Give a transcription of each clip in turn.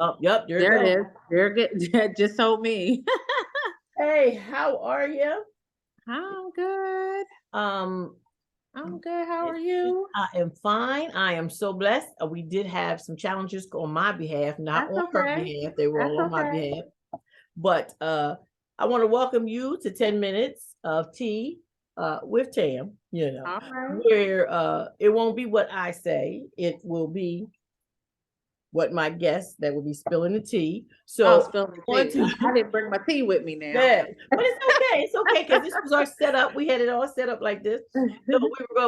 Oh, yep, there it There goes. it is. There it just told me. Hey, how are you? I'm good. Um, I'm good. How it, are you? I am fine. I am so blessed. We did have some challenges on my behalf, not That's on her okay. behalf. They were That's all on my okay. behalf. But I want to welcome you to 10 minutes of tea with Tam, All right. where it won't be what I say, it will be what my guests that will be spilling the tea. Oh, So spill I the want tea. to I didn't bring my tea with me now. yeah, but it's okay. It's okay because this was our setup. We had it all set up like this. So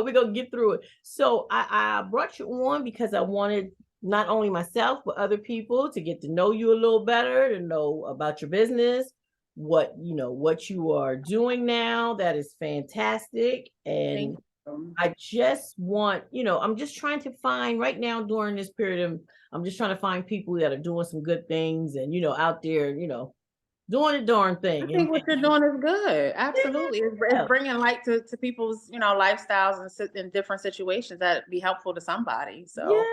we're gonna get through it. So I brought you on because I wanted not only myself but other people to get to know you a little better, to know about your business, what you are doing now. That is fantastic. Thank And you. I just want, I'm just trying to find right now during this period of I'm just trying to find people that are doing some good things and out there, doing a darn I thing. think what you're doing is good. Absolutely. It's Yeah, bringing light to people's, lifestyles and in different situations that be helpful to somebody. So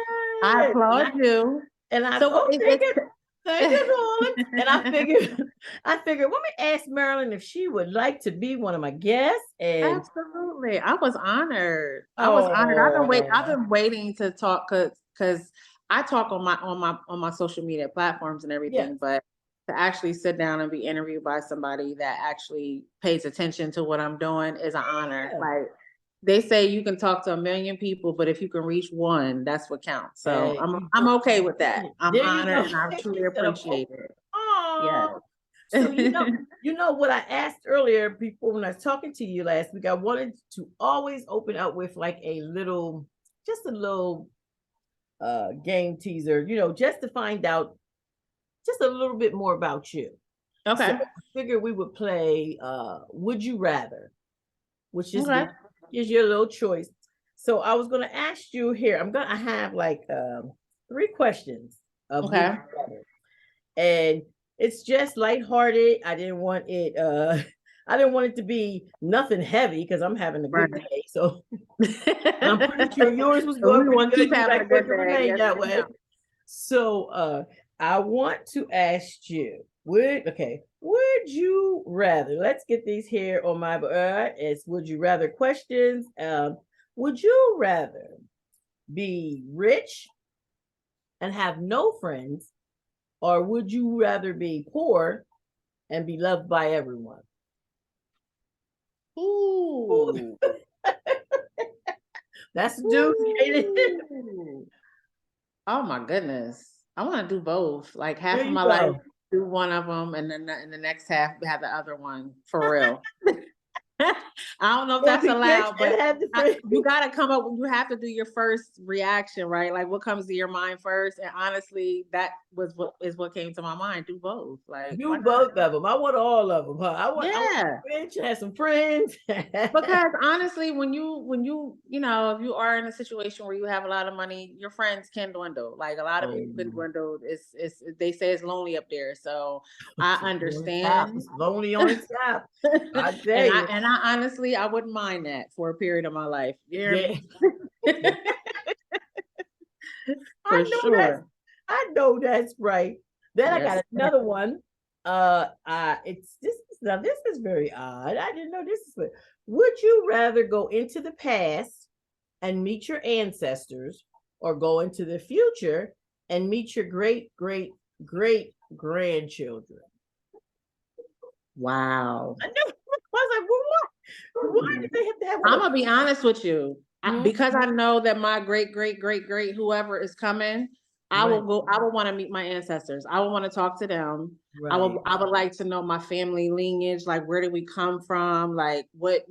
I yeah. applaud you. And I So oh, thank you, it's darling. And I figured, let me ask Marilyn if she would like to be one of my guests. And Absolutely. I was honored. I was honored. I've oh, been waiting to talk because I talk on my social media platforms and yes, everything, but to actually sit down and be interviewed by somebody that actually pays attention to what I'm doing is an honor. yeah. Like they say you can talk to a million people, but if you can reach one, that's what counts. So Hey, I'm okay with that. I'm there you honored go. and I truly She said, appreciate it. oh. Yes. So what I asked earlier before when I was talking to you last week, I wanted to always open up with like just a little game teaser, just to find out just a little bit more about you. So Okay. I figured we would play Would You Rather, which just Okay. gives you a little choice. So I was gonna ask you here, I have like three questions of Would Okay. You Rather. And it's just lighthearted. I didn't want it I didn't want it to be nothing heavy because I'm having a Right. good day. So I'm pretty sure yours was And going we pretty want to good. keep You having a like for it good to day. remain Yes, that way. ma'am. So I want to ask you, would you rather, let's get these here on my it's would you rather questions. Would you rather be rich and have no friends, or would you rather be poor and be loved by everyone? Ooh. That's a doozy, ain't it? Ooh. Oh my goodness. I want to do both. Like half There of you my life, go. do one of them, and then in the next half, have the other one for real. I don't know if Or that's be rich allowed, and but have the friends. you got to come up. You have to do your first reaction, right? Like what comes to your mind first. And honestly, that was what came to my mind. Do both. Like why Do not? both of them. I want all of them, huh? I want to Yeah. be rich, have some friends. Because honestly, if you are in a situation where you have a lot of money, your friends can dwindle. Like a lot of Oh, people can dwindle. It's they say it's lonely up there. So I it's on the top. understand. It's lonely on the top. I tell and I you. and I honestly I wouldn't mind that for a period of my life. You hear Yeah. me? I For know that's sure. I know that's right. Then I Yes. got another one. It's this is very odd. I didn't know this is what. Would you rather go into the past and meet your ancestors, or go into the future and meet your great great great grandchildren? Wow. I know. I was like, well, what? Why did they have to have one I'm of gonna be honest with you. them? Because I know that my great, great, great, great whoever is coming, I will Right, go. I would want to meet my ancestors. I would want to talk to them. right. I would like to know my family lineage, like where did we come from, like what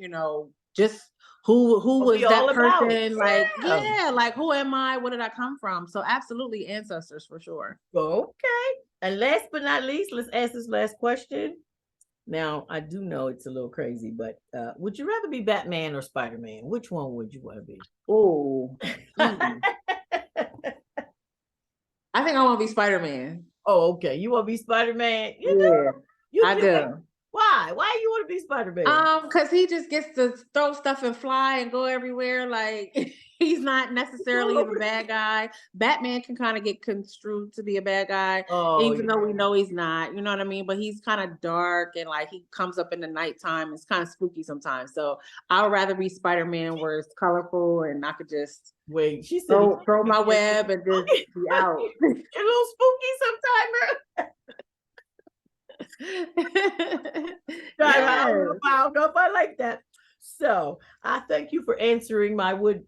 just who What we was all that about? person, like Yeah. yeah, like who am I? Where did I come from? So absolutely ancestors for sure. Okay. And last but not least, let's ask this last question. Now, I do know it's a little crazy, but would you rather be Batman or Spider Man? Which one would you want to be? Oh, I think I want to be Spider Man. Oh, okay. You want to be Spider Man? Yeah, You I can. do. Why you want to be Spider-Man? Because he just gets to throw stuff and fly and go everywhere. Like he's not All necessarily the over. bad guy. Batman can kind of get construed to be a bad guy, Oh even yeah. though we know he's not. You know what I mean? But he's kind of dark and like he comes up in the nighttime. It's kind of spooky sometimes. So I would rather be Spider-Man where it's colorful and I could just Wait, she said it throw can my be a web and just okay. be out. A little spooky sometimes. I Yes. don't know if I like that. So I thank you for answering my would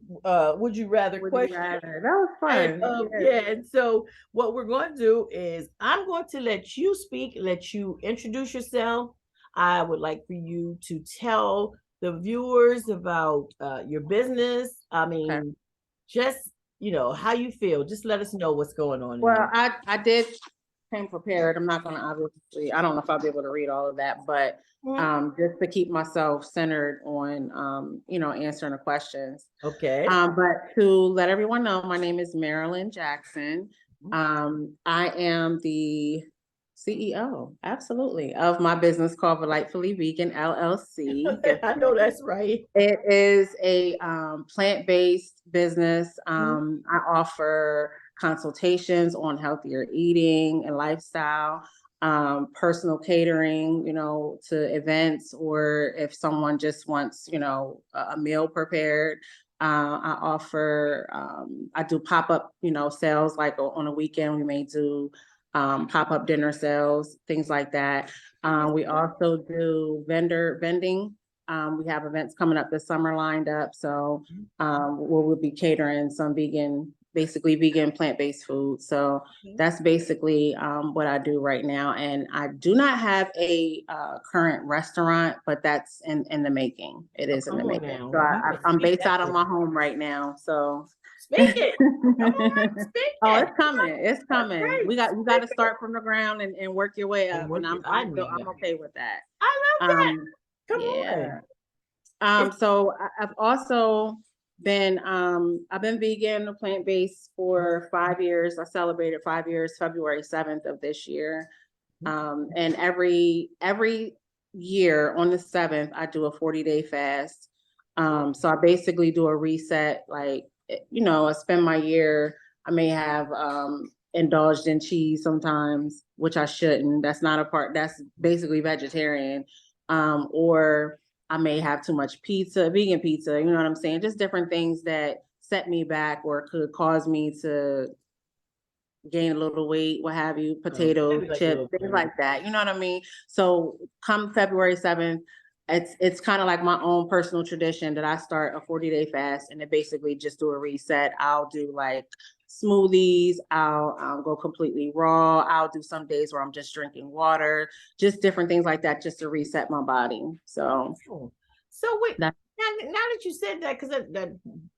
you rather Would you question. rather? That was And fun. Yes. yeah, and so what we're going to do is I'm going to let you speak, let you introduce yourself. I would like for you to tell the viewers about your business. I Okay. mean, just how you feel. Just let us know what's going on in Well, there. I did came prepared. I'm not going to obviously. I don't know if I'll be able to read all of that, but Mhm. just to keep myself centered on answering the questions. Okay. But to let everyone know, my name is Marilyn Jackson. I am the CEO, absolutely, of my business called Delightfully Vegan LLC. I know that's right. It is a plant-based business. Mhm. I offer consultations on healthier eating and lifestyle, personal catering, to events, or if someone just wants, a meal prepared. I offer, I do pop-up, sales, like on a weekend, we may do pop-up dinner sales, things like that. We also do vending. We have events coming up this summer lined up. So we'll be catering some basically vegan plant-based food. So that's basically what I do right now. And I do not have a current restaurant, but that's in the making. It Oh, is in the come on making. now. So You better I'm speak based that out of thing. my home right now. So Speak it. Come on, speak oh, it. it's coming. It's That's coming. great. You got to start from the ground and work your way And up. And what you, I know I'm that. okay with that. I love that. Um, Come yeah. on. It's So I've also been I've been vegan, plant-based for 5 years. I celebrated 5 years, February 7th of this year. And every year on the 7th, I do a 40-day fast. So I basically do a reset, like, I spend my year, I may have indulged in cheese sometimes, which I shouldn't. That's not a part, that's basically vegetarian. Or I may have too much pizza, vegan pizza, you know what I'm saying? Just different things that set me back or could cause me to gain a little weight, what have you, potatoes, maybe like a chips, little things bit. like that. You know what I mean? So come February 7th, it's kind of like my own personal tradition that I start a 40-day fast and then basically just do a reset. I'll do like smoothies, I'll go completely raw. I'll do some days where I'm just drinking water, just different things like that, just to reset my body. So Oh. So wait, that's now that you said that, because that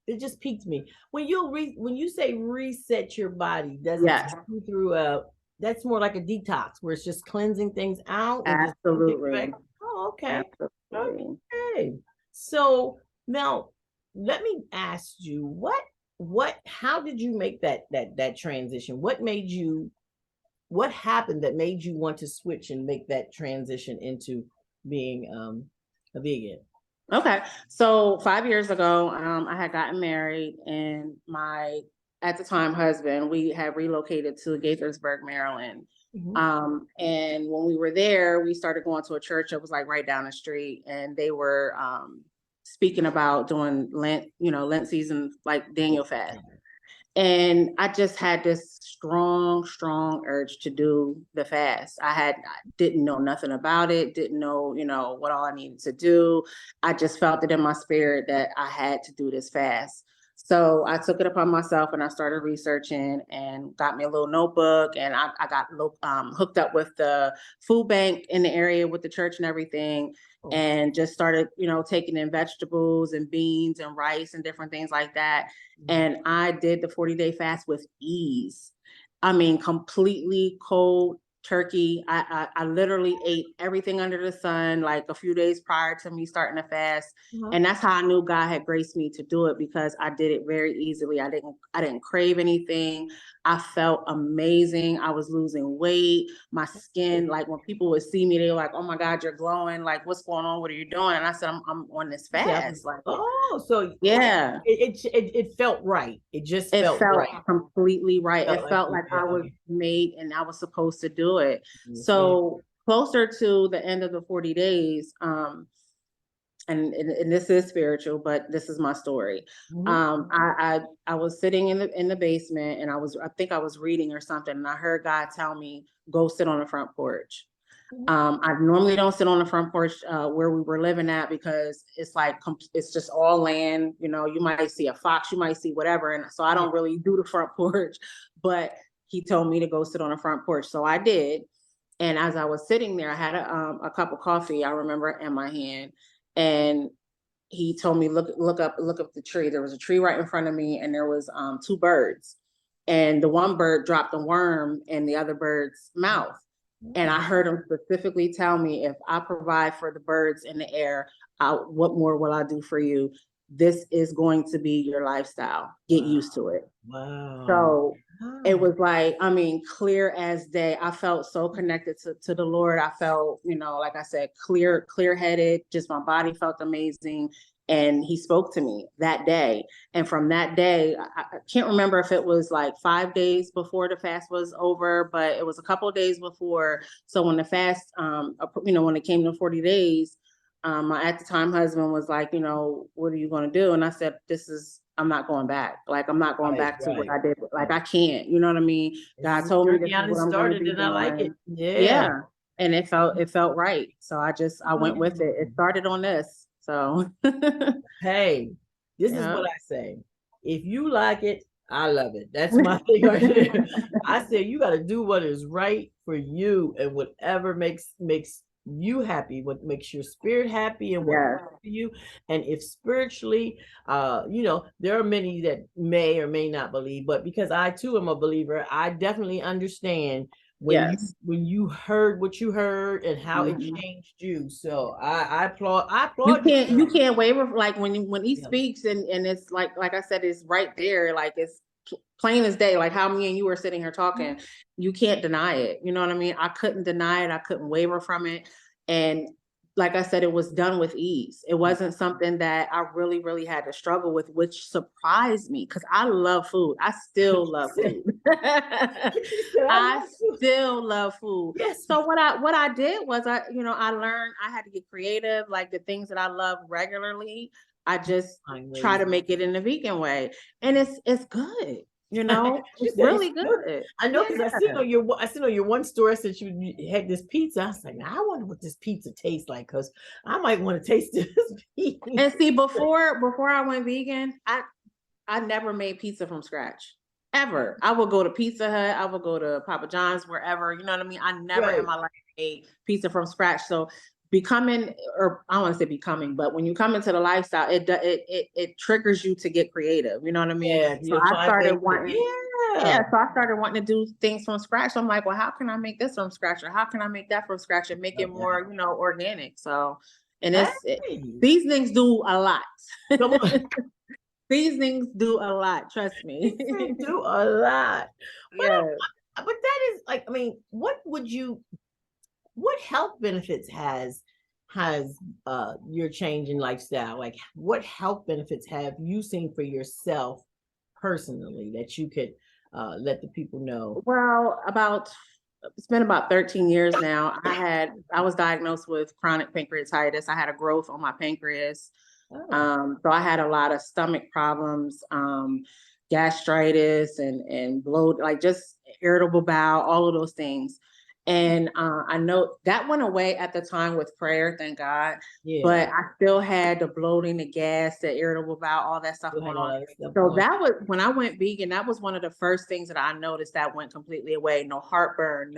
it just piqued me. When you say reset your body, does it yes, take you through that's more like a detox where it's just cleansing things out and just putting it back? absolutely. Oh, okay. Absolutely. Okay. So now let me ask you, how did you make that transition? What happened that made you want to switch and make that transition into being a vegan? Okay. So 5 years ago, I had gotten married and my, at the time, husband, we had relocated to Gaithersburg, Maryland. Mhm. And when we were there, we started going to a church that was like right down the street, and they were speaking about doing Lent, Lent season, like Daniel fast. And I just had this strong urge to do the fast. I didn't know nothing about it, didn't know, what all I needed to do. I just felt it in my spirit that I had to do this fast. So I took it upon myself and I started researching and got me a little notebook, and I got hooked up with the food bank in the area with the church and everything, Oh, and just started, taking in vegetables and beans and rice and different things like that. And I did the 40-day fast with ease. I mean, completely cold turkey. I literally ate everything under the sun like a few days prior to me starting the fast. uh-huh. And that's how I knew God had graced me to do it, because I did it very easily. I didn't crave anything. I felt amazing. I was losing weight. My skin, like when people would see me, they were like, "Oh my God, you're glowing. Like, what's going on? What are you doing?" And I said, I'm on this fast. Like, oh, so yeah, it felt right. It just it felt felt right. completely right. Felt It like felt you like I was did. made and I was supposed to do it. Yeah. So closer to the end of the 40 days, and this is spiritual, but this is my story. Mhm. I was sitting in the basement, and I think I was reading or something, and I heard God tell me, "Go sit on the front porch." Mhm. I normally don't sit on the front porch where we were living at, because it's like it's just all land. You know, you might see a fox, you might see whatever, and so I Yeah. don't really do the front porch. But he told me to go sit on the front porch, so I did. And as I was sitting there, I had a cup of coffee, I remember, in my hand, and he told me, look up the tree. There was a tree right in front of me, and there was two birds, and the one bird dropped a worm in the other bird's mouth. And I heard him specifically tell me, if I provide for the birds in the air, what more will I do for you? This is going to be your lifestyle. Get Wow. used to it. Wow. So it was like, I mean, clear as day. I felt so connected to the Lord. I felt, like I said, clear headed, just my body felt amazing. And he spoke to me that day. And from that day, I can't remember if it was like 5 days before the fast was over, but it was a couple of days before. So when the fast, when it came to 40 days, my at the time husband was like, what are you going to do? And I said, I'm not going back. Like, I'm not going Right, back to what right. I did. Like, I can't, you know what I mean? This God is a told me this journey is I done what I'm going to started be and I like it. doing. Yeah. Yeah. And it felt right. So I went with it. It started on this. So Hey, this is yeah. what I say. If you like it, I love it. That's my thing right there. I say you got to do what is right for you, and whatever makes you happy, what makes your spirit happy, and what Yeah. works for you. And if spiritually, there are many that may or may not believe, but because I too am a believer, I definitely understand Yes. when you heard what you heard and how it Mhm. changed you. So I You applaud you. can't waver, like when he Yeah. speaks, and it's like I said, it's right there, like it's plain as day, like how me and you were sitting here talking. You can't deny it. You know what I mean? I couldn't deny it. I couldn't waver from it. And like I said, it was done with ease. It wasn't something that I really, really had to struggle with, which surprised me, because I love food. I still love food. She said, I I love you. still love food. Yes. So what I did was, I learned I had to get creative. Like the things that I love regularly, I just try to make it in the vegan way. And it's good. She It's said it's really good. good. I know because Yeah. I seen on your one store, I said you had this pizza. I was like, now I wonder what this pizza tastes like, because I might want to taste this pizza. And see, before I went vegan, I never made pizza from scratch. Ever. I would go to Pizza Hut, I would go to Papa John's, wherever, you know what I mean? I never in Right. my life made pizza from scratch. So becoming, or I don't want to say becoming, but when you come into the lifestyle, it triggers you to get creative. You know what I mean? Yeah, So you'll I find started ways to, wanting, yeah. yeah, so I started wanting to do things from scratch. So I'm like, well, how can I make this from scratch? Or how can I make that from scratch and make it Love that. more, organic? So, and Hey, these things do a lot. come on. These things do a lot, trust me. They do a lot. But Yeah. but that is like, I mean, what health benefits has your change in lifestyle? Like, what health benefits have you seen for yourself personally that you could let the people know? Well, it's been about 13 years now. I was diagnosed with chronic pancreatitis. I had a growth on my pancreas. Oh, So I had a lot of stomach problems, gastritis and bloat, like just irritable bowel, all of those things. And I know that went away at the time with prayer, thank God. yeah. But I still had the bloating, the gas, the irritable bowel, all that stuff You had going all on. that stuff So going. that was when I went vegan, that was one of the first things that I noticed that went completely away. No heartburn,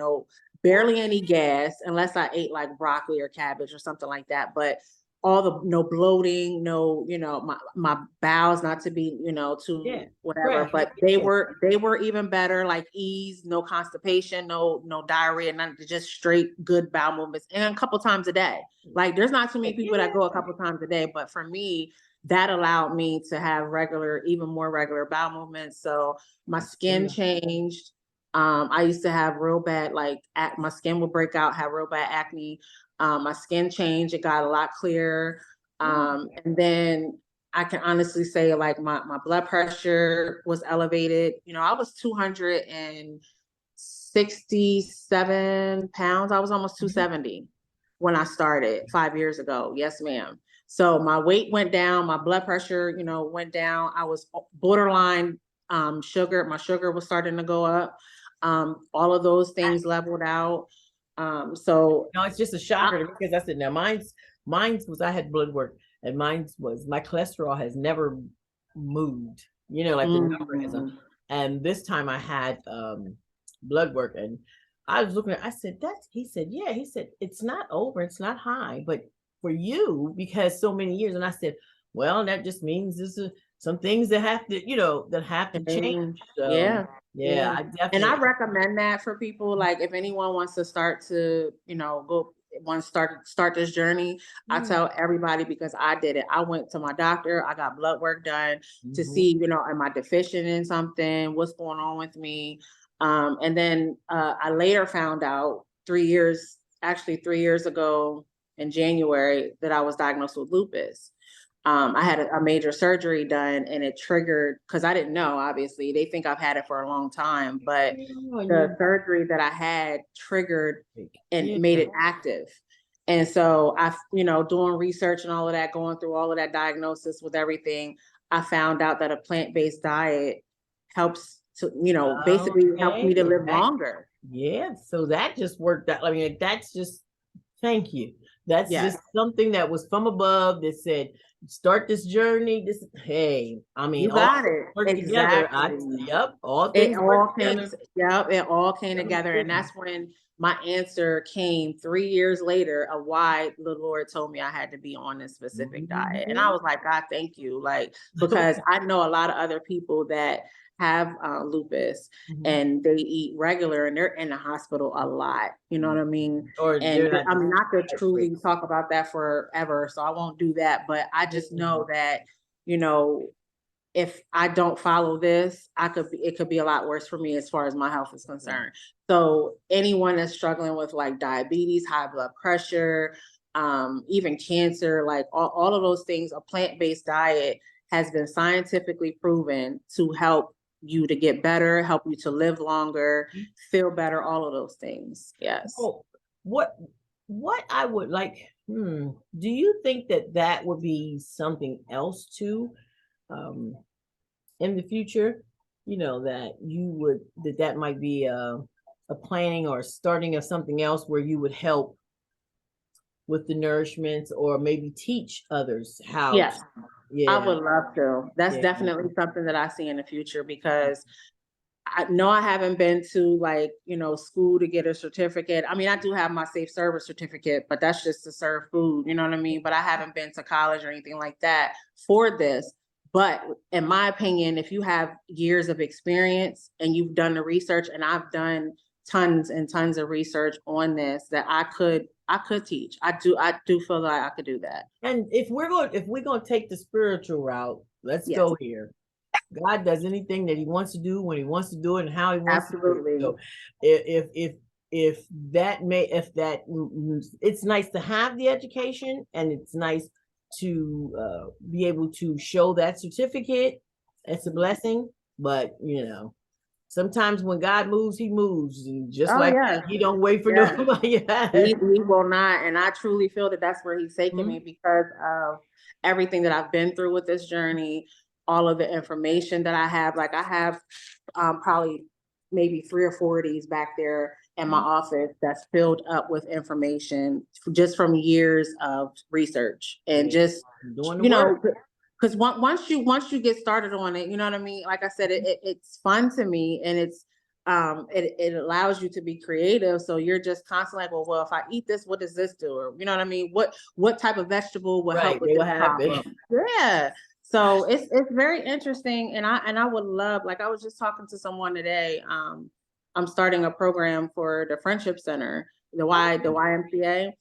barely any gas, unless I ate like broccoli or cabbage or something like that. But no bloating, no, my bowels not to be, Yeah. too whatever, Fresh. but Yeah. they were even better, like ease, no constipation, no diarrhea, none, just straight good bowel movements, and a couple times a day. Like there's not too many people that Yeah. go a couple times a day, but for me, that allowed me to have even more regular bowel movements. So my skin changed. I used to have real bad, like my skin would break out, have real bad acne. My skin changed. It got a lot clearer. And then I can honestly say, like, my blood pressure was elevated. You know, I was 267 pounds. I was almost 270 when I started 5 years ago. Yes, ma'am. So my weight went down, my blood pressure, you know, went down. I was borderline sugar. My sugar was starting to go up. All of those things leveled out. So No, it's just a shocker to me because I said, now mine's was I had blood work, and mine's was my cholesterol has never moved, you know, like the number has and this time I had blood work, and I was looking at, I said, he said, yeah, he said, it's not over, it's not high, but for you, because so many years, and I said, well, that just means there's some things that have to, you know, that have to change. So Yeah. I And I definitely recommend that for people. Like, if anyone wants to start to, you know, start this journey, I tell everybody, because I did it. I went to my doctor, I got blood work done to see, you know, am I deficient in something? What's going on with me? And then I later found out 3 years ago in January, that I was diagnosed with lupus. I had a major surgery done, and it triggered, because I didn't know, obviously. They think I've had it for a long time, but the surgery that I had triggered and made it active. And so you know, doing research and all of that, going through all of that diagnosis with everything, I found out that a plant-based diet helps to, you know, basically help me to live longer. Yeah, so that just worked out. I mean, that's just, thank you. That's just something that was from above that said, start this journey. Hey, I mean, You all got it. work together. Exactly. Yep, all things work together. It all came together. And that's when my answer came 3 years later of why the Lord told me I had to be on this specific diet. And I was like, God, thank you. Like, because I know a lot of other people that have lupus and they eat regular, and they're in the hospital a lot. You know what I mean? Or And I'm not going to truly talk about that forever, so I won't do that. But I just know that, you know, if I don't follow this, it could be a lot worse for me as far as my health is concerned. So anyone that's struggling with like diabetes, high blood pressure, even cancer, like all of those things, a plant-based diet has been scientifically proven to help you to get better, help you to live longer, feel better, all of those things. Yes. Oh, what I would like, do you think that would be something else too? In the future, you know, that might be a planning or starting of something else where you would help with the nourishments, or maybe teach others how. Yes, I would love to. That's definitely something that I see in the future, because I know I haven't been to, like, you know, school to get a certificate. I mean, I do have my safe service certificate, but that's just to serve food, you know what I mean? But I haven't been to college or anything like that for this. But in my opinion, if you have years of experience and you've done the research, and I've done tons and tons of research on this, that I could teach. I do feel like I could do that. And if we're going to take the spiritual route, let's go here. God does anything that he wants to do when he wants to do it and how he wants to do it. So if it's nice to have the education, and it's nice to be able to show that certificate. It's a blessing, but you know, sometimes when God moves, he moves, and just he don't wait for nobody. He will not. And I truly feel that that's where he's taking me, because of everything that I've been through with this journey, all of the information that I have. Like, I have probably maybe 3 or 4 of these back there in my office that's filled up with information just from years of research, and just, you know, because once you get started on it, you know what I mean? Like I said, it's fun to me, and it allows you to be creative. So you're just constantly like, well, if I eat this, what does this do? Or, you know what I mean? What type of vegetable will help with this problem? Yeah. So it's very interesting. And I would love, like, I was just talking to someone today. I'm starting a program for the Friendship Center, the YMCA,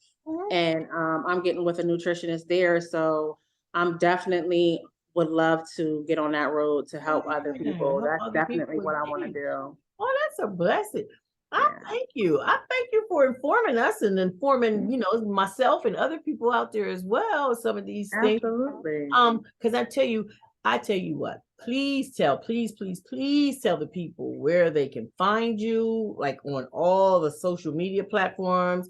and I'm getting with a nutritionist there. So I'm definitely would love to get on that road to help other Yeah, people. help That's other definitely people what I want to indeed. do. Oh, that's a blessing. I Yeah. thank you. I thank you for informing us and informing, myself and other people out there as well, some of these things. Absolutely. Because I tell you what, please tell the people where they can find you, like on all the social media platforms.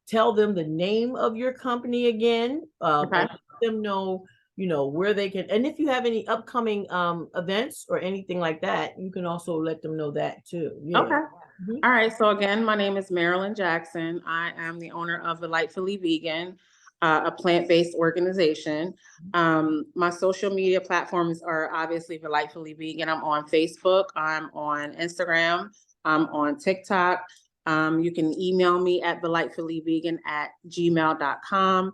Tell them the name of your company again, Okay. and let them know, where they can. And if you have any upcoming events or anything like that, you can also let them know that too. Yeah. Okay. Mhm. All right. So again, my name is Marilyn Jackson. I am the owner of Delightfully Vegan, a plant-based organization. My social media platforms are obviously Delightfully Vegan. I'm on Facebook. I'm on Instagram. I'm on TikTok. You can email me at delightfullyvegan@gmail.com.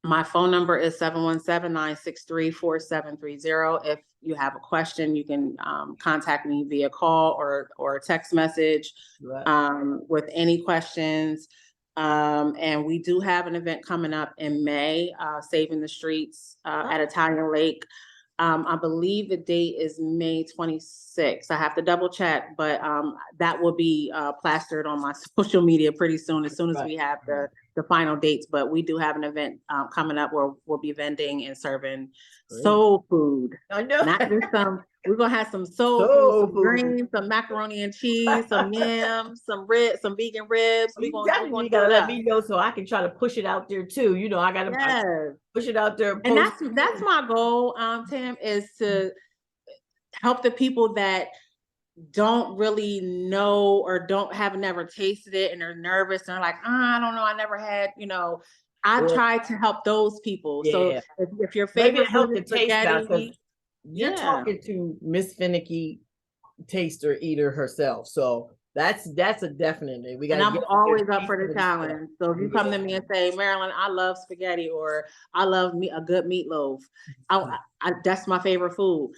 My phone number is 717-963-4730. If you have a question, you can contact me via call or text message Right. with any questions. And we do have an event coming up in May, Saving the Streets at Italian Lake. I believe the date is May 26th. I have to double check, but that will be plastered on my social media pretty soon, as Right. we have the final dates. But we do have an event coming up where we'll be vending and serving soul food. I know. Not just we're gonna have some soul food, Soul some food. greens, some macaroni and cheese, some yams, some ribs, some vegan ribs. We're You gonna definitely do gotta it let up. me know so I can try to push it out there too. I gotta Yes. push it out there. And Post. that's my goal, Tam, is to help the people that don't really know or don't have never tasted it and are nervous and are like, I don't know, I never had, I've Or, tried to help those people. So yeah, if your maybe favorite to food help is the taste out, because spaghetti, you're yeah. talking to Miss Finicky taster eater herself. So that's a definitely. We And gotta I'm get always up taste for some the of this stuff. challenge. So if you come to me and say, Marilyn, I love spaghetti or I love a good meatloaf, that's my favorite food.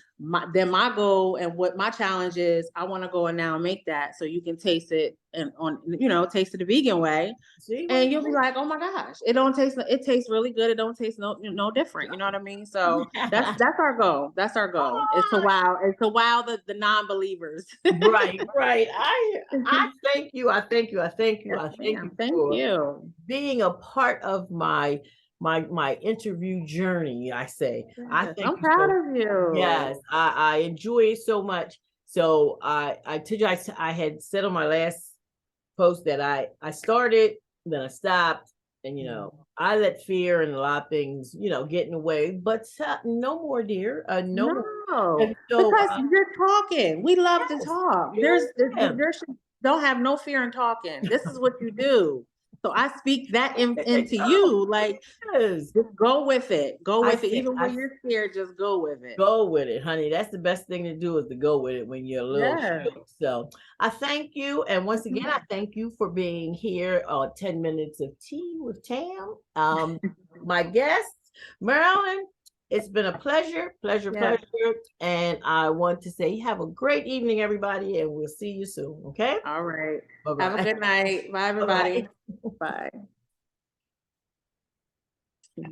Then my goal and what my challenge is, I want to go and now make that so you can taste it and taste it the vegan way. See what And you'll be like, oh my gosh, it tastes really good. It don't taste no different. You know what I mean? So that's our goal. That's our goal. Is to wow the non-believers. Right, right. I thank you. I thank you. I thank you. Yes, I thank you ma'am. Thank for you. being a part of my interview journey. I say I Yes, thank I'm you proud so. of you. Yes, I enjoy it so much. So I told you I had said on my last post that I started, then I stopped, and I let fear and a lot of things get in the way. But no more, dear. No more. No, And so because you're talking. We love to yes, talk. yeah. Don't have no fear in talking. This is what you do. So I speak that into Oh, you. Like, yes. just go with it. Go I with it. say Even I when you're scared, just go with it. go with it, honey. That's the best thing to do, is to go with it when you're a little Yeah. shook. So I thank you. And once again, I thank you for being here on 10 Minutes of Tea with Tam. My guest, Marilyn, it's been a pleasure, pleasure, Yeah. pleasure. And I want to say have a great evening, everybody, and we'll see you soon. Okay? All right. Have a Bye-bye. good night. Bye, everybody. Bye-bye. Bye.